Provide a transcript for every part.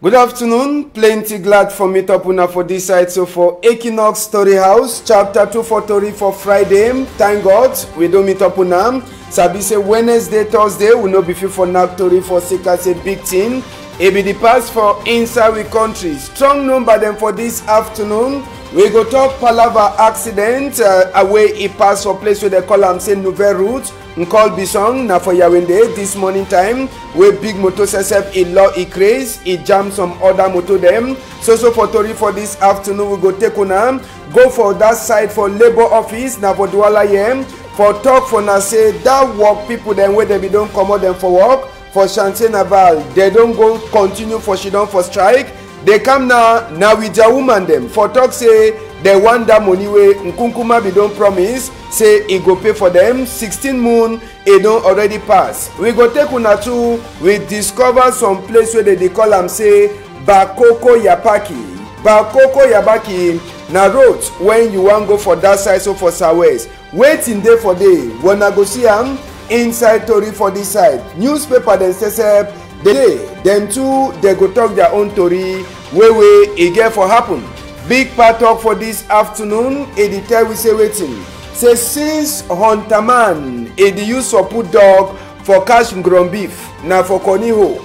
Good afternoon, plenty glad for meet up una for this side. So for Equinox Story House, chapter 2 for Tori for Friday. Thank God, we don't meet up una. Sabi say Wednesday, Thursday, we no be fit for Nap Tori for Sika say big thing. It be the pass for inside we country. Strong number them for this afternoon. We go talk Palava accident away e pass for place where they call am say Nouvelle Route. Call Bisong na for Yawende this morning time where big motor sesep e law e craze e jam some other motor them. So for Tori for this afternoon we go take una go for that side for labor office na for Douala here for talk for na say that work people them where they be don't come out them for work for Chantier Naval they don't go continue for she don't for strike. They come now with their woman them for talk say they want that money way Nkunkuma be don't promise say he go pay for them 16 moon it don't already pass. We go take una too we discover some place where they call them say Bakoko Yapaki. Bakoko Yapaki na road when you want go for that side so for Southwest. Waiting there for day when I go see am inside Tori for this side. Newspaper then say them too they go talk their own Tori wey e get for happen. Big part talk for this afternoon e dey tell we say waiting say since hunter man e dey use for put dog for catch ground beef na for Koniho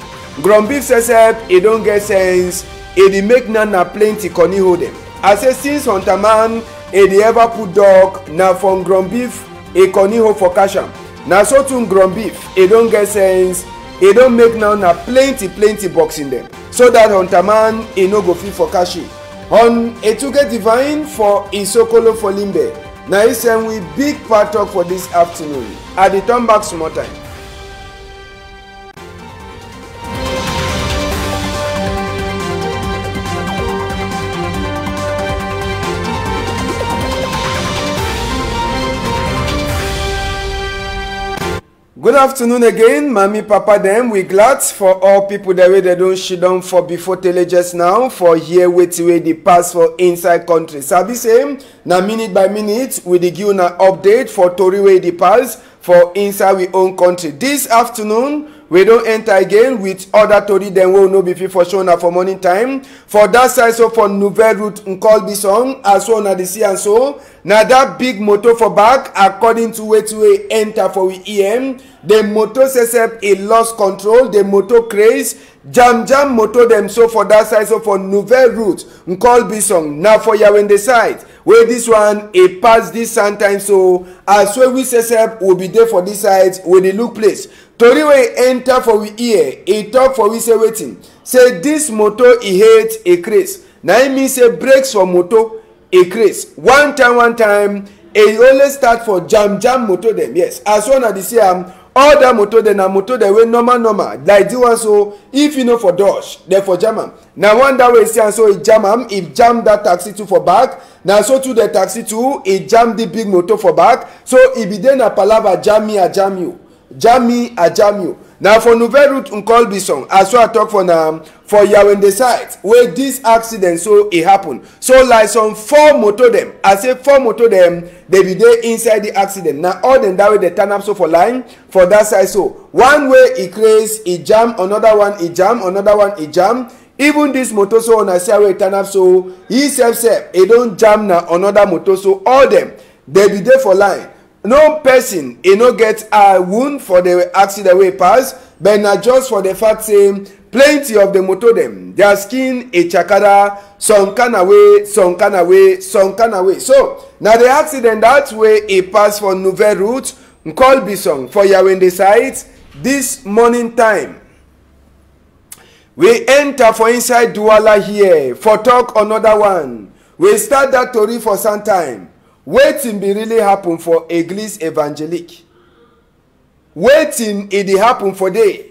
ground beef say e don get sense e dey make na plenty Koniho dem. I say since hunter man e dey ever put dog na for ground beef e Koniho for catch am na so too ground beef e don get sense e don make na plenty boxing dem so that hunter man e no go fit for catch it. On Etuke Divine for Isokolo for Limbe. Now it's we big part talk for this afternoon. At the turn back some more time. Good afternoon again, Mami, Papa, them. We glad for all people that way they don't shit down for before tele just now for here waiting way the pass for inside country. Sabi same na minute by minute we dey give una update for Tori way the pass for inside we own country. This afternoon we don't enter again with other Tori then we will no be fit for show na for morning time. For that side so for Nouvelle Route Call Bisong as well na the see and so. Now that big motor for back according to way enter for we EM. The motor says it lost control. The motor craze jam motor them so for that side so for Nouvelle Route Call Bisong. Now for Yawende side where this one a pass this sometime so as well we says will be there for this side where the look place. Tori wey enter for we ear e talk for we say waiting say this motor e hate a craze na e mean say brakes for motor a craze one time e only start for jam motor dem. Yes as one na the say all that motor dem na motor dem wey normal like this one so if you know for dodge dem for jam am na one that way see am so e jam am e jam that taxi too for back na so too the taxi too e jam the big motor for back so e be there na palava jam me I jam you. Jam you. Now for Nouvelle Route Call Bisong as well I talk for now for Yawende side where this accident so it happen. So like some 4 motor them. I say 4 motor them they be there inside the accident. Now all them that way they turn up so for line for that side so one way it craze it jam another one it jam another one it jam. Even this motor so on I say where it turn up so he self it don't jam na another motor so all them they be there for line. No person e no get a wound for the accident wey pass but na just for the fact say plenty of the motor dem their skin e chakara some kind of way so na the accident that way e pass for Nouvelle Route Call Bisong for Yawende side this morning time. We enter for inside Douala here for talk another one. We start that Tori for some time. Waiting be really happen for Église Evangelique. Waiting it dey happen for day.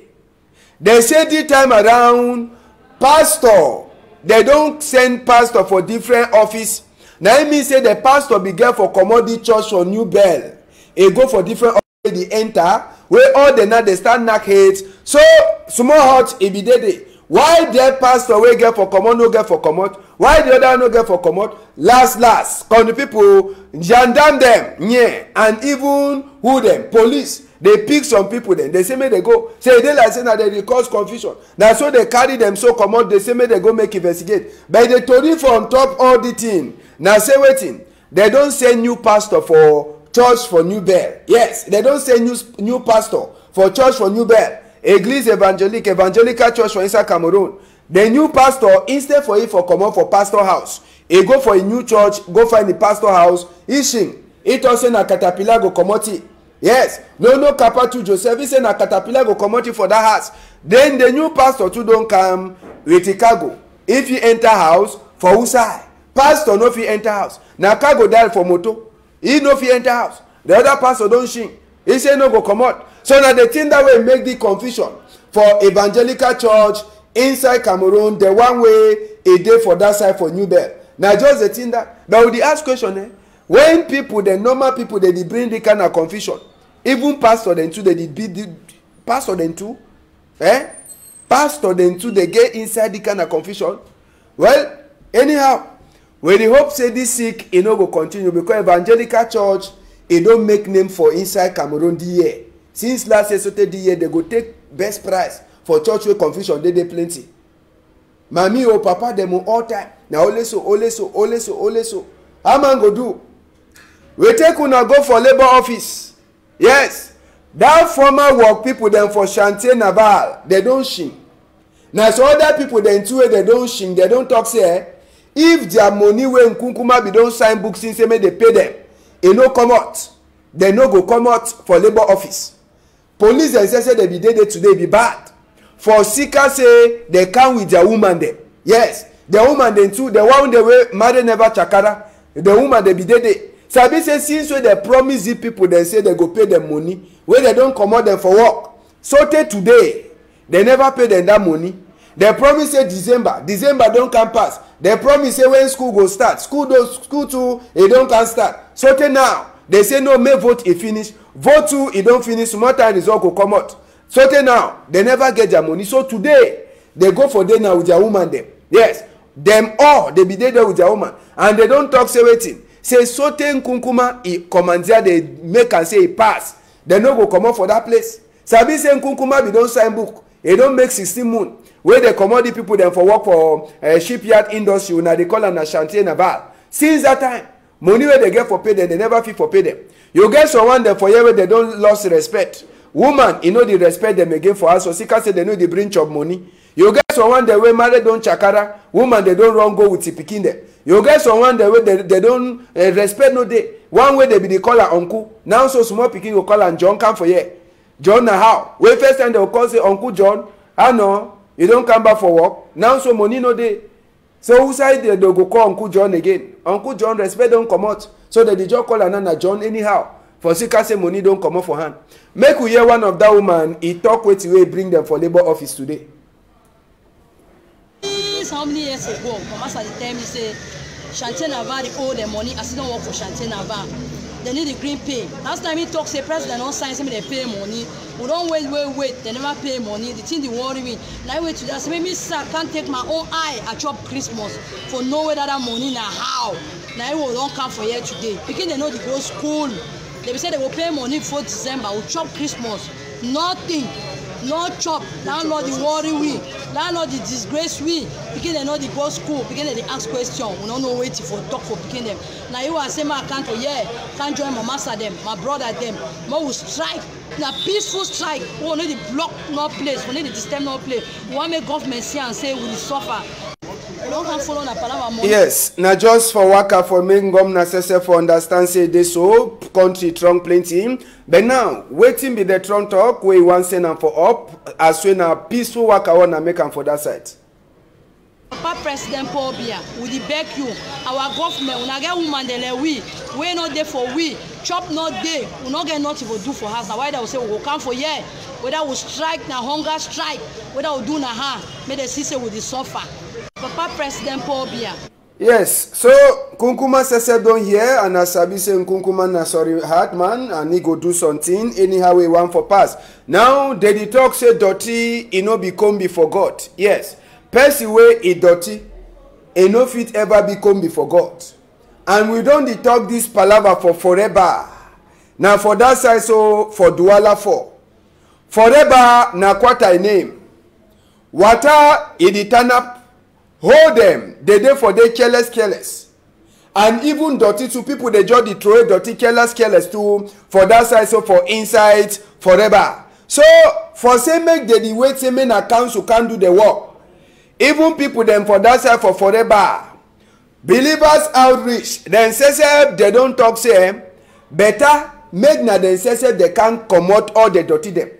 They say this time around pastor they don't send pastor for different office. Now it mean say the pastor be get for commodity church for New Bell. E go for different office they enter where all the night they start knock heads. So small hot e be there. Why the pastor wey get for comot no get for comot? Why the other no get for comot? Last come the people gendarme them yeah and even who them police they pick some people then they say make they go say they like say na they cause confusion na so they carry them so comot they say make they go make investigate but the tori for on top all the thing na say wetin they don say new pastor for church for New Bell. Yes, they don say new pastor for church for New Bell. Eglise evangelical church for inside Cameroon. The new pastor, instead for him for comot for pastor house, he go for a new church, go find the pastor house, he sing. He talk say na caterpillar go comot it. Yes, no Kapatu Joseph, he say na caterpillar go comot it for that house. Then the new pastor too don come with a cargo. If he enter house, for who side? Pastor no fit enter house. Na cargo die for motor. He no fit enter house. The other pastor don sing. He say no go comot. So na the thing that way make the confusion for evangelical church inside Cameroon, the one way e dey for that side for New Bell. Na just the thing that. But we dey ask question when people, the normal people, they bring the kind of confusion. Even pastor them too, they be pastor them too. Pastor them too, they get inside the kind of confusion. Well, anyhow, we dey hope say this sick e no go continue because evangelical church e don make name for inside Cameroon this year. Since last year so the year they go take best prize for church wey confusion dey plenty. Mami or papa dem all time na only so. How man go do? We take una go for labor office. Yes, that former work people dem for Chantier Naval they don shing. Na so other people dem too they don shing, they don talk say if their money wey Nkunkuma be don sign book since say make they pay them, e no come out. They no go come out for labor office. Police dem say they be there today be bad. For seeker say they come with their woman dem. Yes, the woman dem too, the one they wey marry never chakara, the woman they be there. Sabi say since wey they promise the people they say they go pay them money, wey they don comot them for work. So till today, they never pay them that money. They promise say December don come pass. They promise say when school go start, school too e don can start. So till now, they say no, make vote e finish. Vote too e don finish, small time result go come out. So till now, they never get their money. So today, they go for dinner with their woman dem. Yes, them all they be there with their woman, and they don talk say wetin. Say so till Nkunkuma e commandeer they make am say e pass. They no go comot for that place. Sabi say Nkunkuma be don sign book. E don make 16 moon. Where they commodity people them for work for shipyard industry, now they call am na Chantier Naval. Since that time, money where they get for pay them, they never fit for pay them. You get someone there for here where they don't lost respect. Woman, you know they respect them again for us. So see, say they know they bring job money. You get someone there where married don't chakara. Woman, they don't run go with the pikin there. You get someone there where they don't respect no day. One way they be the call her uncle. Now so small pikin will call her John come for here. John na how? When first time they will call say Uncle John. I know. You don't come back for work. Now so money no day. So who side they go call Uncle John again? Uncle John respect don't come out. So they just call another John anyhow. For sika say money don't come out for hand. Make we hear one of that woman. He talk with way bring them for labor office today. How many years ago, Mama said tell me say Chantier Naval they owe them money. I still don't work for Chantier Naval. They need the green pay. Last time he talk say president don't sign, say they pay money. We don't wait. They never pay money. The thing they worry me. Now wait to that. Say maybe sir can't take my own eye at chop Christmas for no way that money now how. Now we don't come for here today. Because they know they go school. They say they will pay money for December. We chop Christmas. Nothing. No chop. Landlord they worry we. Landlord they disgrace we. Because they know they go school. Because they ask question. We don't know waiting for talk for picking them. Now you are saying I can't can't join my master them, my brother them. But we strike. Now peaceful strike. We don't need to block no place. We need to disturb no place. We want make government see and say we will suffer. Yes, now just for waka for making government necessary for understand say this so country trunk plenty. But now waiting be the trunk talk where you want send them for up as soon as peaceful waka wanna make them for that side. Papa President Paul Biya, we beg you, our government, we not get woman there we not there for we, chop not there, we not get nothing to do for us. Now why they will say we will come for here, whether we strike na hunger strike, whether we do na ha, may the sister will suffer. Papa President Paul Biya. Yes, so Nkunkuma Sese don't hear and as Sabi say Nkunkuma na sorry hard man and he go do something anyhow we want for pass. Now they talk say dirty e no become before God. Yes. Person way e dirty, e no fit ever become before God. And we don't talk this palaver for forever. Now for that side, so for Douala 4. Forever na quarter name. Water it turn up, hold them. They dey for they careless. And even dirty to people they just the throw dirty careless too for that side, so for inside forever. So for say make the wait say men na council can do the work. Even people them for that side for forever. Believers outreach. Then say they don't talk say better make na then say they can't comot all the dirty them.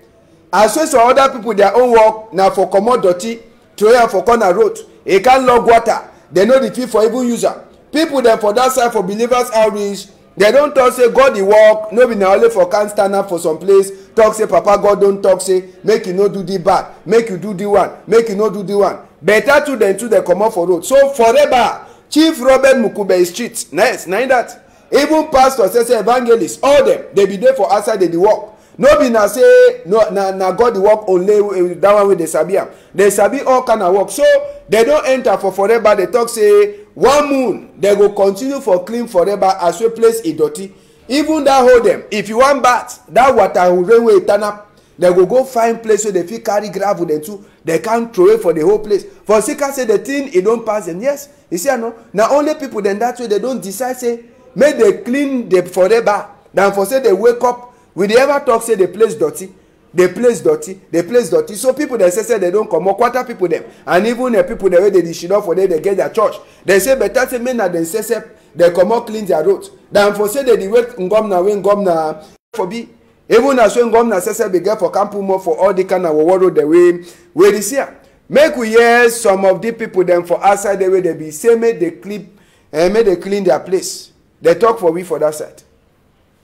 As well as other people their own work now for comot dirty, throw am for corner road. E can log water. They know the fee for even user. People them for that side for believers outreach. They don't talk say God the work. No be na only for can stand up for some place. Talk say Papa God don't talk say make you no do the bad, make you do the one, make you no do the one. Better to than two they come up for road. So forever, Chief Robert Mukube street. Nice, na that. Even pastor say evangelists, all them they be there for outside the work. No be na say no na God the work only that one with the sabi am. They sabi all kind of work. So they don't enter for forever. They talk say 1 moon they go continue for clean forever as we place a dirty. Even that hold them. If you want bath, that water will rain way turn up. They go find place where they fit carry gravel them too. They can't throw it for the whole place. For Sika say the thing it don't pass them. Yes, you see no. Now only people then that way they don't decide say make they clean the forever. Than for say they wake up. We dey ever talk say the place dirty, the place dirty. So people they say they don't come up, quarter people them, and even the people the way they should not for they get their church. They say better say men na they say they come up clean their roads. Than for say they wait ngomna for be even as when ngomna say be get for camp more for all the kind of world the way where this here. Make we hear some of the people them for outside the way they be say make they clip and make they clean their place. They talk for we for that side.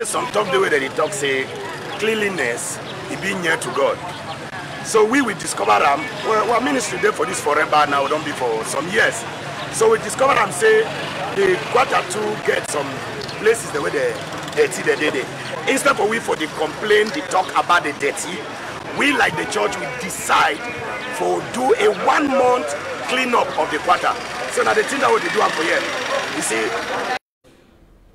Some talk the way that they talk say cleanliness is being near to God. So we will discover them. Well, ministry there for this forever now, don't be for some years. So we discover them say the quarter two get some places the way they dirty the day. Instead of we for the complaint, they talk about the dirty. We like the church we decide for do a 1 month cleanup of the quarter. So now the thing that we do for here, you see.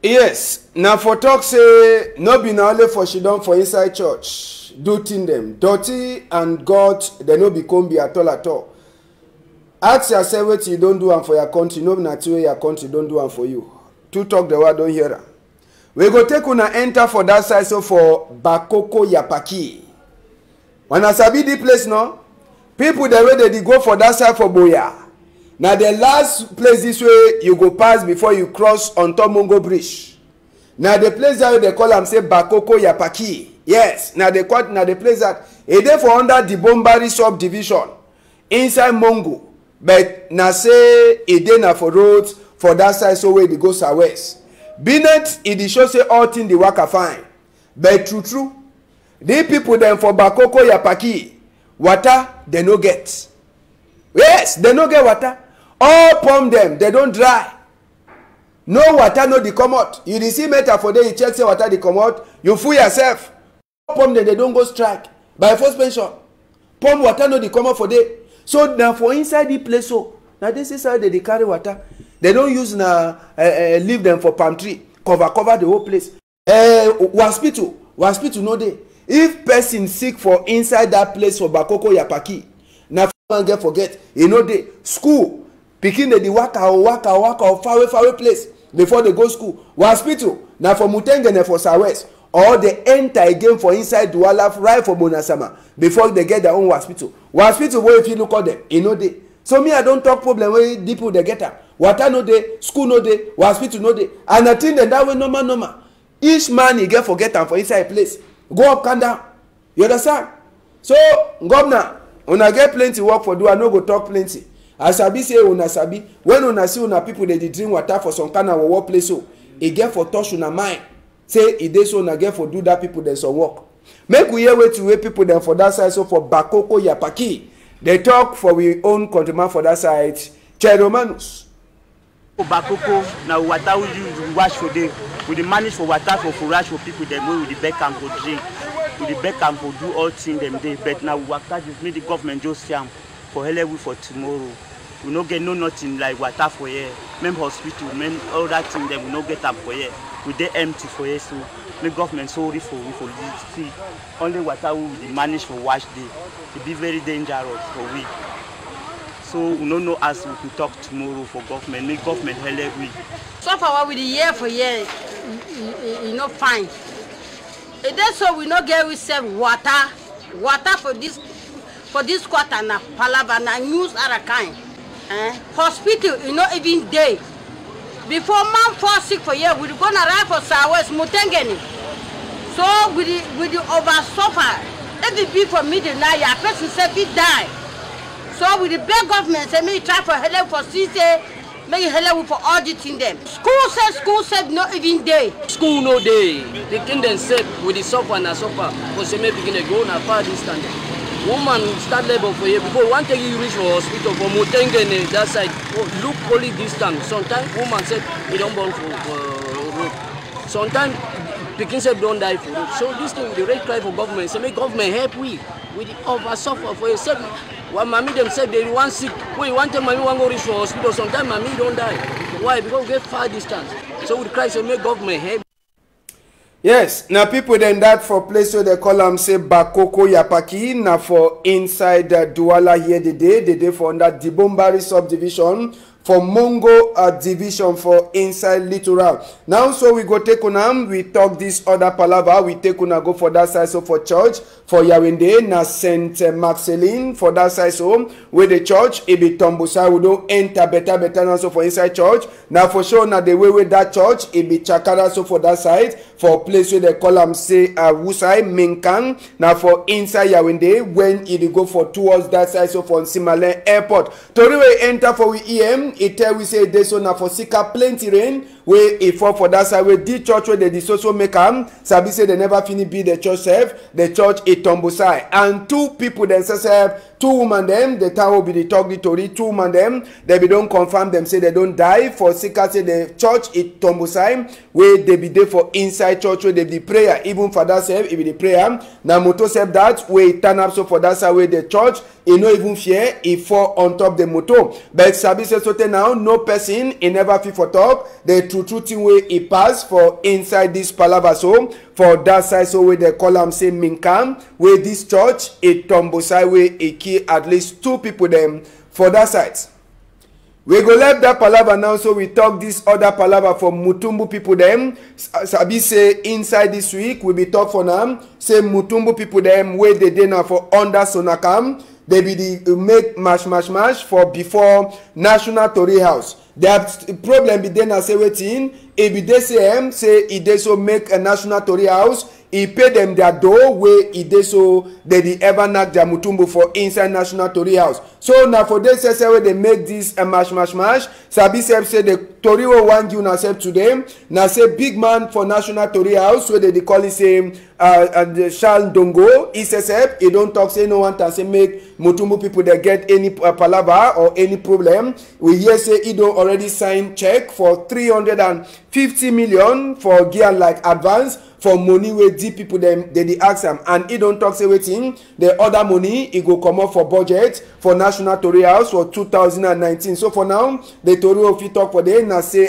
Yes, now for talk say no be na only for she done for inside church do thing them dirty and God they no become be at all. Ask yourself what you don't do and for your country, no be na way your country don't do and for you. To talk the word don't hear am. We go take una enter for that side so for Bakoko Yapaki. When I sabi the place no, people the way they go for that side for Boya. Now the last place this way you go pass before you cross on top Mongo Bridge. Now the place that they call them say Bakoko Yapaki. Yes. Now the place that it there for under the Bombari subdivision inside Mongo. But now say it there na for roads for that side so where they go southwest. Binet it show say all thing the work are fine. But true. The people then for Bakoko Yapaki water they no get. Yes, they no get water. All pump them, they don't dry. No water, no they come out. You see meter for day, you check say water they come out. You fool yourself. All pump them, they don't go strike. By first pension. Pump water, no they come out for day. So now for inside the place, so now this is how they carry water. They don't use leave them for palm tree. Cover the whole place. Hospital no day. If person sick for inside that place for Bakoko Yapaki, now get forget, you know the school. Pikin the waka far away place before they go school. Hospital now for Mutengene for Southwest or they enter again for inside Douala right for Bonasama before they get their own hospital. Hospital where if you look at them, you know they. So me I don't talk problem where people they get up. Water no day, school no day, hospital no day, and I think that way normal. Each man he get forget them for inside place. Go up and down. You understand? So governor, una get plenty work for do I no go talk plenty. As I be say una sabi when una see una people they drink water for some kind of work place so e get for touch una mind say e dey so una get for do that people dem some work. Make we hear way people dem for that side so for Bakoko Yapaki they talk for we own countryman for that side Cheromanus. Bakoko na water we wash for day we dey manage for water for forage for people dem wey we dey beg am for drink we dey beg am for do all things dem dey but now water just make the government just see am for help for tomorrow. We no get nothing like water for here. Même hospital, même all that thing them we no get them for here. We dey empty for here so make government sorry for see only water we will manage for wash day. It be very dangerous for we. So we don't know as we could talk tomorrow for government. Make government help we. So far with the year for year, you know fine. It is so we not get we save water for this quarter na palava na news other kind. Hospital, you know even day. Before man fall sick for year, we gonna arrive for Southwest Mutengeni. So with the over suffer, if it be for middle night, a person say be die. So with the big government say me try for help for CC, make help for auditing them. School said not even day. School no day. The king then said with the suffer and suffer, because they may begin to go on a far distance. Woman start labor for you before one thing you reach for hospital for Mutengene that side look only distance. Sometimes woman said he don't born for road. Sometimes Pekin said don't die for road. So this thing the right cry for government. Say make government help we with the over suffer for yourself. When mommy them said they want sick, we want them mommy want go reach for hospital. Sometimes mommy don't die. Why? Because we get far distance. So we cry say make government help. Yes, now people then that for place where they call them say Bakoko Yapaki, now for inside Douala here the day for under Dibombari subdivision for Mongo division for inside Littoral. Now so we go take on we talk this other palava, we take on go for that side so for church for Yawende na Saint Marceline for that side so where the church it be Tombusa we don't enter better now so for inside church. Now for sure now the way with that church it be Chakara so for that side for place where they call them say Wusai Minkan now for inside Yawende when it go for towards that side so for Simale Airport. Tori we enter for we EM it tell we say this so now for Sika plenty rain where it fall for that side where the church where they so make sabi say they never finish be the church self the church it Tombosai and two people themselves two women them the town will be the talk the story 2 women them they be don't confirm them say they don't die for Sika say the church it Tombosai where they be there for inside church where they be prayer even for that self it be the prayer now motor self that where it turn up so for that side where the church he no even fear he fall on top the motor but sabi say so now no person he never feel for top the true thing where he pass for inside this palava so for that side so where they call them say Minkam where this church it Tombosai where he kill at least 2 people them for that side. We go left that palava now so we talk this other palava for Mutumbu people them sabi say inside this week we be talk for them say Mutumbu people them where they dey now for under Sonakam they be the make mash for before National Tory House. The problem be then I say waiting if be they say it they so make a National Tory House he pay them their door where it they so they ever knock their Mutumbu for inside National Tory House. So now for they say where they make this a mash sabi say the Tory will want you now say today now say big man for National Tory House where they call it say Charles Dongo he says he don't talk say no one can say make Mutumbu people they get any palava or any problem. We hear say he don't already sign check for 350 million for gear like advance for money where the people them they ask them and he don't talk say waiting the other money he go come up for budget for National Tory House for 2019. So for now the Tory of it talk for them na say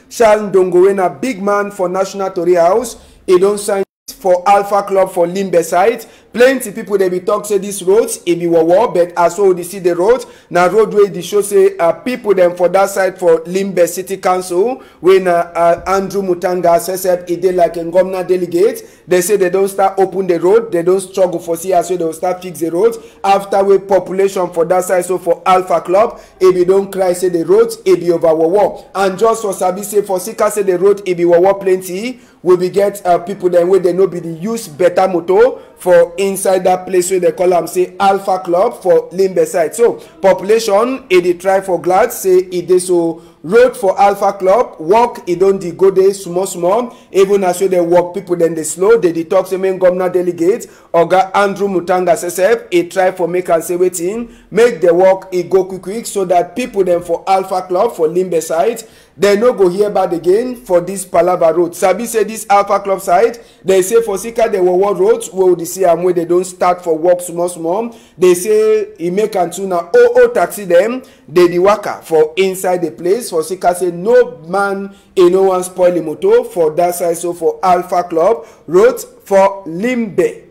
Charles Dongo na big man for National Tory House he don't sign for Alpha Club for Limbe side. Plenty people they be talk say this roads it be war but as well they see the road now road way they show say people them for that side for Limbe City Council when Andrew Mutanga says it dey like a governor delegate they say they don't start open the road they don't struggle for see as well they will start fix the roads after we population for that side so for Alpha Club it be don't cry say the roads it be over war and just for sabi say for Sika say the road it be war plenty we be get people then where they know be the use better motor for inside that place where they call them say Alpha Club for Limbe side. So population it dey try for glad say it dey so road for Alpha Club work it don't dey go there small even as they work people then they slow they talk say main governor delegate Oga Andrew Mutanga says it try for make and say waiting make the work it go quick so that people then for Alpha Club for Limbe side they no go hear bad again for this Palava road. Sabi say this Alpha Club side they say for Sika they were roads where they see where they don't start for work small they say he make and tuna taxi them they the worker for inside the place for sika say no man no one spoil the motor for that side. So for Alpha Club wrote for Limbe.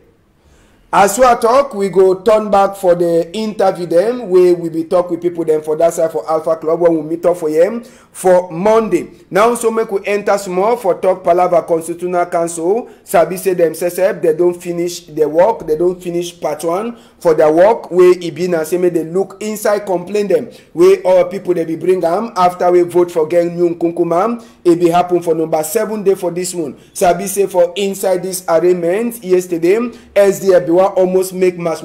As we talk, we go turn back for the interview them where we be talk with people them for that side for Alpha Club when we meet up for them for Monday. Now so make we enter small for talk Palava Constitutional Council. Sabi say themselves they don't finish their work, they don't finish part 1 for their work where it be na say make they look inside complain them where all people they be bring them after we vote for getting new Nkunkuma. It be happen for number 7 day for this month. Sabi say for inside this arraignment yesterday SDF almost make mash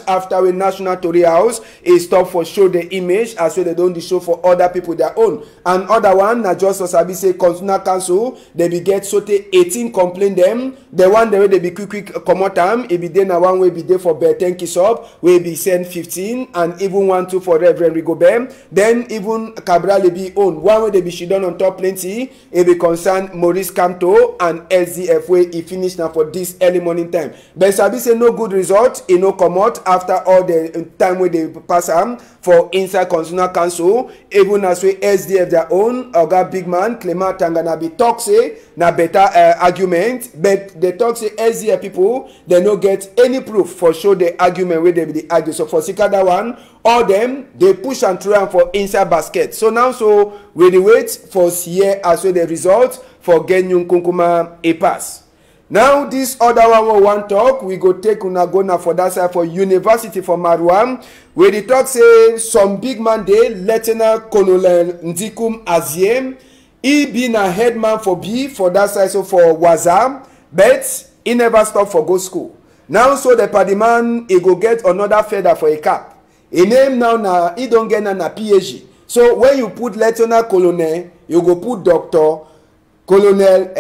after we National Tory House is stop for show the image as well they don't show for other people their own. And other one na just for sabi say Constitutional Council they be get sote 18 complain them. The one the way they be quick come out time it be there na one way be there for Bertin Kisop we be send 15 and even 1-2 for Reverend Rigobert. Then even Cabral be own one way they be she done on top plenty it be concern Maurice Kamto and SDF way he finish now for this early morning time. But sabi say no good result e no come out after all the time wey they pass am for inside Constitutional Council even as we SDF their own oga big man Clement Tangana be talk say na better argument but they talk say SDF people they no get any proof for show the argument wey they be the argue. So for sika that one all them they push and throw am for inside basket. So now so we dey wait for here as well the result for Genyun Kunkuma a pass. Now this other one we want talk we go take una go na for that side for University for Maruam where the talk say some big man dey Lieutenant Colonel Ndikum Aziem he be na headman for B for that side so for Wazam but he never stop for go school. Now so the party man he go get another feather for a cap. He name now na he don't get na PhD. So when you put Lieutenant Colonel you go put Doctor Colonel,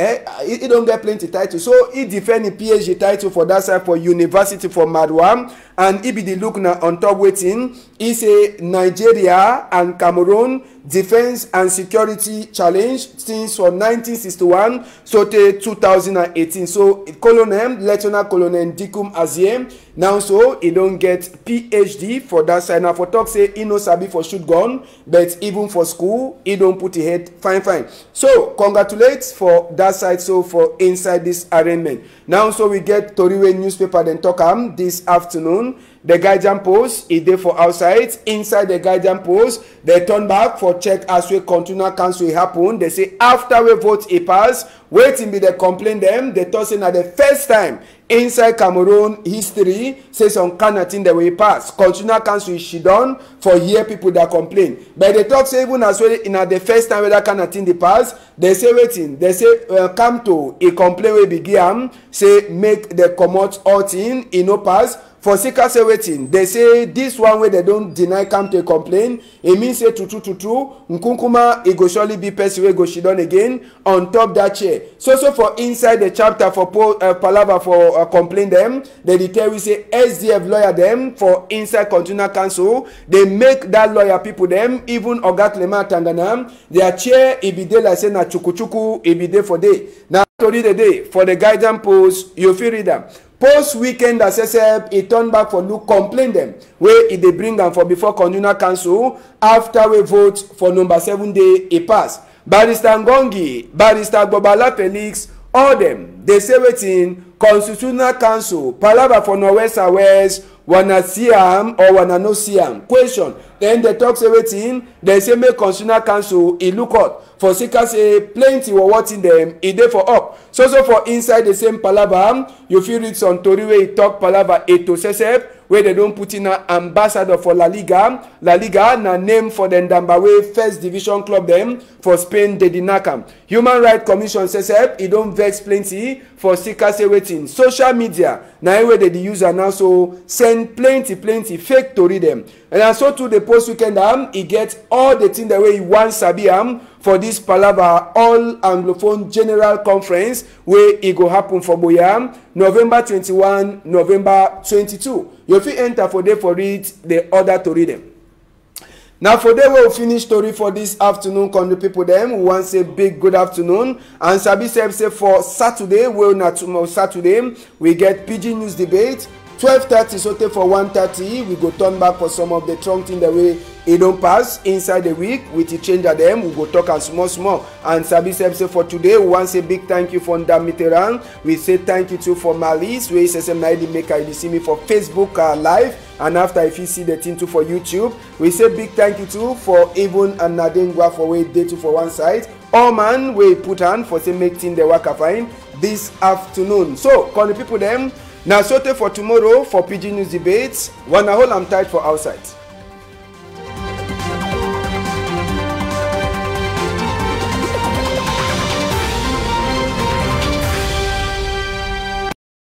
he don't get plenty title. So he defend the PhD title for that side for University for Maruam. And he be the look now on top waiting. He say Nigeria and Cameroon defense and security challenge since from 1961 so to 2018. So Colonel, Lieutenant Colonel Ndikum Aziem now so he don't get PhD for that side. Now for talk say he no sabi for shoot gun, but even for school he don't put his head fine. So congratulates for that side so for inside this arraignment. Now so we get Toriwe newspaper then talk this afternoon. The Guardian Post is there for outside. Inside the Guardian Post, they turn back for check as we continue council happen. They say after we vote a pass, waiting be they complain them. They talk saying that the first time inside Cameroon history say some kind of thing that we pass. Continue council is she done for hear people that complain. But they talk say even as well in the first time that kind of thing they pass, they say waiting. They say come to a complaint we begin say make the comot all thing in no pass. For sika say waiting, they say this one way they don't deny come to a complaint. It means say true. Nkunkuma it go surely be person wey go she done again on top that chair. So for inside the chapter for Palava for complain them, they tell we say SDF lawyer them for inside Continental Council. They make that lawyer people them even Oga Clement Tangana their chair it be there like say na chukuchuku it be there for day. Now to read the day for the Guardian Post you feel read them. Post weekend SSF he turn back for look complain them where they bring them for before Continental Council after we vote for number 7 day a pass. Barrister Ngongi, Barrister Gbobala Felix, all them they say waiting Constitutional Council Palava for Northwest West wanna see am or wanna no see am question. Then they talk say waiting they say make Constitutional Council he look out for sika say plenty were watching them e dey for up. So for inside the same Palava you feel read some tori wey e talk Palava eto sesep where they don't put in an ambassador for La Liga. La Liga na name for the Ndambawe first division club them for Spain de Dinakam. Human Rights Commission says it don't vex plenty for sika say waiting. Social media na where they use now so send plenty fake to read them. And so to the post weekend he get all the thing the way he wants sabi for this Palava all Anglophone General Conference where it go happen for Boyam November 21, November 22. You fit enter for there for read the order to read them. Now for them we'll finish story for this afternoon. Con the people them we want say big good afternoon and sabi say for Saturday well not tomorrow Saturday we get PG News debate 12:30 so take for 1:30 we go turn back for some of the trunk thing the way e don pass inside the week with the change of them. We go talk am small and sabi say for today we wan say big thank you for Ndamiteran. We say thank you too for Malice wey SSM na dey make I see me for Facebook live, and after if you see the thing too for YouTube. We say big thank you too for even and Nadengwa for wey dey too for one side. All man wey put hand for say make thing dey waka fine this afternoon. So call the people them. Now so for tomorrow for PG News Debates. Wanna hold am tight for outside.